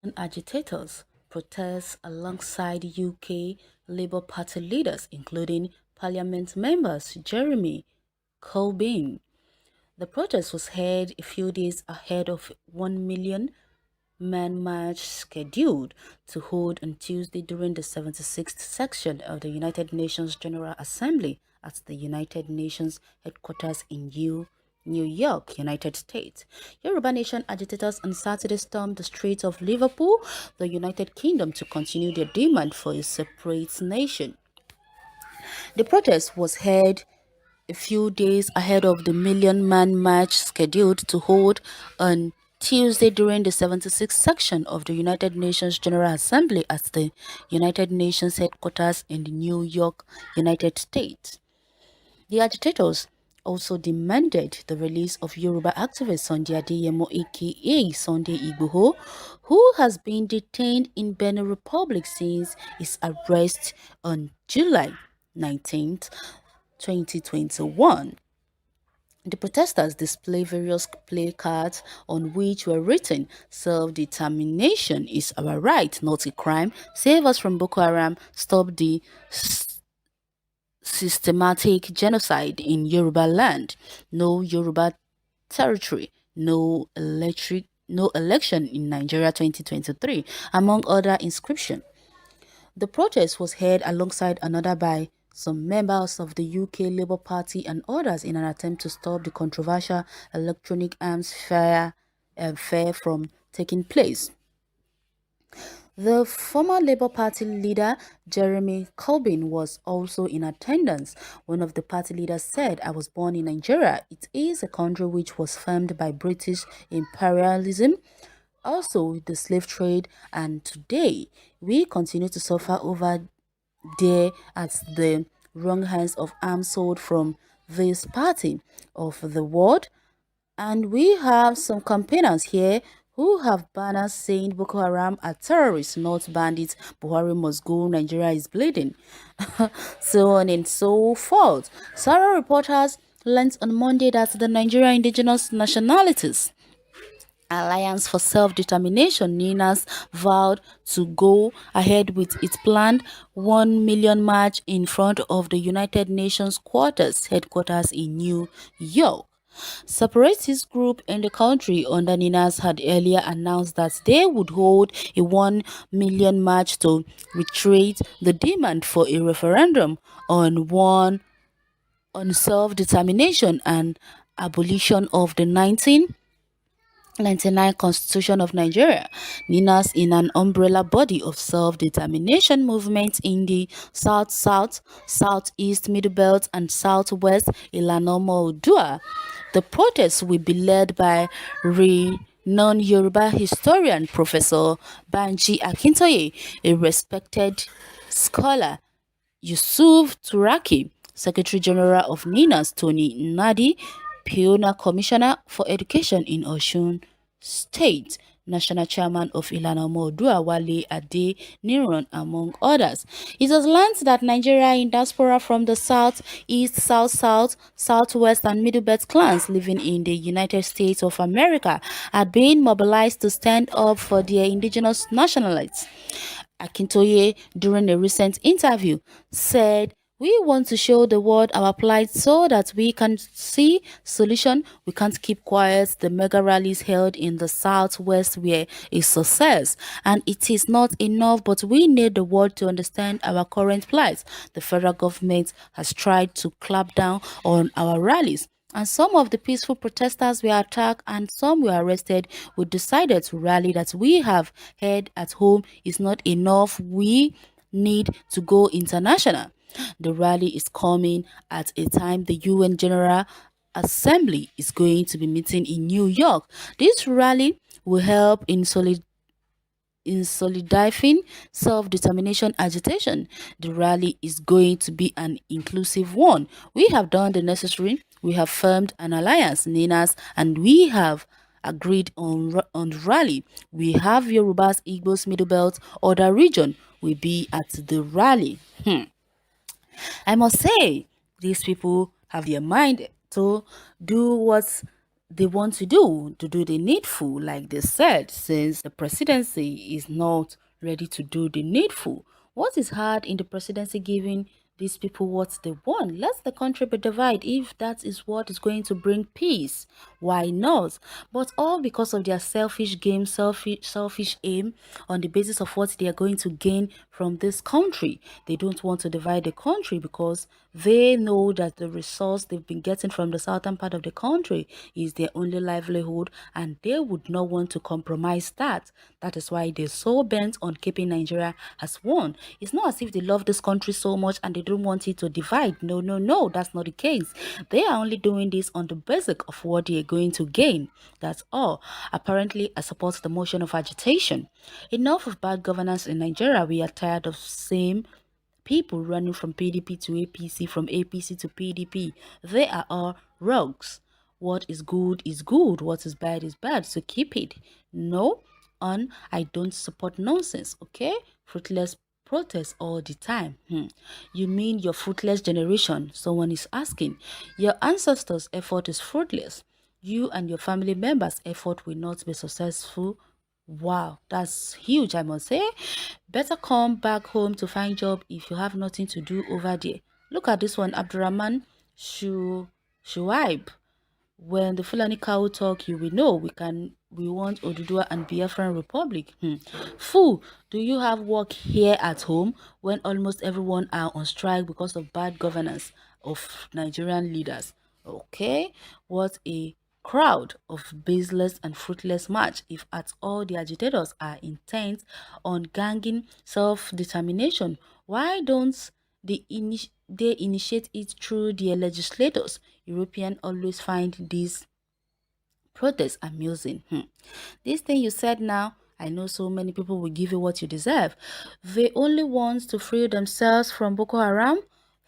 And agitators protest alongside UK Labour Party leaders, including Parliament members Jeremy Corbyn. The protest was held a few days ahead of 1 million man march scheduled to hold on Tuesday during the 76th section of the United Nations General Assembly at the United Nations headquarters in New York, United States. Yoruba Nation agitators on Saturday stormed the streets of Liverpool, the United Kingdom, to continue their demand for a separate nation. The protest was held a few days ahead of the million-man march scheduled to hold on Tuesday during the 76th section of the United Nations General Assembly at the United Nations headquarters in New York, United States. The agitators also demanded the release of Yoruba activist Sunday Adeyemo aka Sunday Igboho, who has been detained in Benin Republic since his arrest on July 19th, 2021. The protesters displayed various placards on which were written, "Self-determination is our right, not a crime. Save us from Boko Haram. Stop the systematic genocide in Yoruba land. No Yoruba territory. No election in Nigeria 2023," among other inscriptions. The protest was held alongside another by some members of the UK Labour Party and others in an attempt to stop the controversial electronic arms fair from taking place. The former Labour Party leader Jeremy Corbyn was also in attendance. One of the party leaders said, "I was born in Nigeria. It is a country which was formed by British imperialism, also the slave trade, and today we continue to suffer over there at the wrong hands of arms sold from this party of the world. And we have some campaigners here who have banners saying Boko Haram are terrorists, not bandits. Buhari must go, Nigeria is bleeding." So on and so forth. Sarah reporters learned on Monday that the Nigeria Indigenous Nationalities Alliance for Self-Determination, NINAS, vowed to go ahead with its planned 1 million march in front of the United Nations headquarters in New York. Separatist group in the country under NINAS had earlier announced that they would hold a 1 million march to reiterate the demand for a referendum on self-determination and abolition of the 1999 Constitution of Nigeria. NINAS in an umbrella body of self-determination movements in the South-South, Southeast, Middle Belt and Southwest Ilana Oodua. The protest will be led by renowned Yoruba historian Professor Banji Akintoye, a respected scholar, Yusuf Turaki, Secretary General of NINAS Tony Nnadi, Peona Commissioner for Education in Osun State, National Chairman of Ilana Oodua Wale Ade Niron, among others. It was learned that Nigeria in diaspora from the South, East, South, South, Southwest and Middle Belt clans living in the United States of America had been mobilized to stand up for their indigenous nationalities. Akintoye, during a recent interview, said, "We want to show the world our plight so that we can see solution. We can't keep quiet. The mega rallies held in the Southwest were a success, and it is not enough, but we need the world to understand our current plight. The federal government has tried to clamp down on our rallies, and some of the peaceful protesters were attacked and some were arrested. We decided to rally that we have heard at home is not enough. We need to go international." The rally is coming at a time the UN General Assembly is going to be meeting in New York. This rally will help in solidifying self-determination agitation. The rally is going to be an inclusive one. We have done the necessary. We have formed an alliance, NINAS, and we have agreed on the rally. We have Yorubas, Igbos, Middle Belt, other region will be at the rally. I must say, these people have their mind to do what they want to do the needful, like they said, since the presidency is not ready to do the needful. What is hard in the presidency giving these people what they want? Let the country be divided. If that is what is going to bring peace, why not? But all because of their selfish game, selfish aim on the basis of what they are going to gain from this country. They don't want to divide the country because they know that the resource they've been getting from the southern part of the country is their only livelihood, and they would not want to compromise that. That is why they're so bent on keeping Nigeria as one. It's not as if they love this country so much and they don't want it to divide. No, no, no, that's not the case. They are only doing this on the basic of what they are going to gain. That's all. Apparently, I support the motion of agitation. Enough of bad governance in Nigeria. We are tired of same people running from PDP to APC, from APC to PDP. They are all rogues. What is good, what is bad, so keep it. No, on I don't support nonsense, okay? Fruitless protest all the time. You mean your fruitless generation? Someone is asking. Your ancestors' effort is fruitless. You and your family members' effort will not be successful. Wow, that's huge, I must say. Better come back home to find job if you have nothing to do over there. Look at this one, Abdurrahman Shuaib. When the Fulani cow talk, you will know we want Oduduwa and Biafran Republic. Fool, do you have work here at home when almost everyone are on strike because of bad governance of Nigerian leaders? Okay, what a crowd of baseless and fruitless match if at all the agitators are intent on ganging self-determination. Why don't they initiate it through their legislators? Europeans always find these protests amusing. This thing you said now, I know so many people will give you what you deserve. They only want to free themselves from Boko Haram.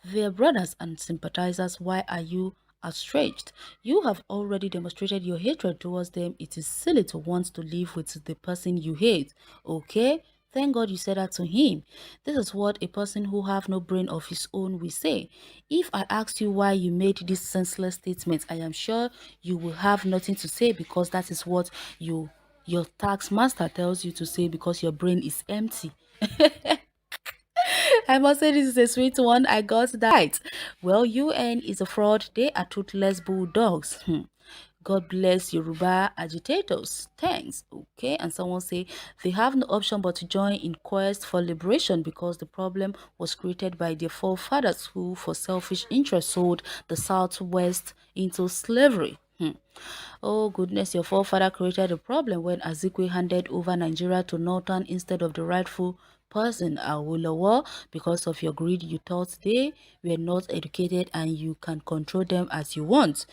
Their brothers and sympathizers, why are you outraged? You have already demonstrated your hatred towards them. It is silly to want to live with the person you hate, okay? Thank God you said that to him. This is what a person who have no brain of his own will say. If I ask you why you made this senseless statement, I am sure you will have nothing to say because that is what your tax master tells you to say because your brain is empty. I must say this is a sweet one. I got that right. Well, UN is a fraud. They are toothless bulldogs. God bless Yoruba agitators. Thanks. Okay. And someone say they have no option but to join in quest for liberation because the problem was created by their forefathers who, for selfish interest, sold the Southwest into slavery. Oh goodness, your forefather created a problem when Azikwe handed over Nigeria to Northern instead of the rightful person, Awolowo. Because of your greed, you thought they were not educated and you can control them as you want.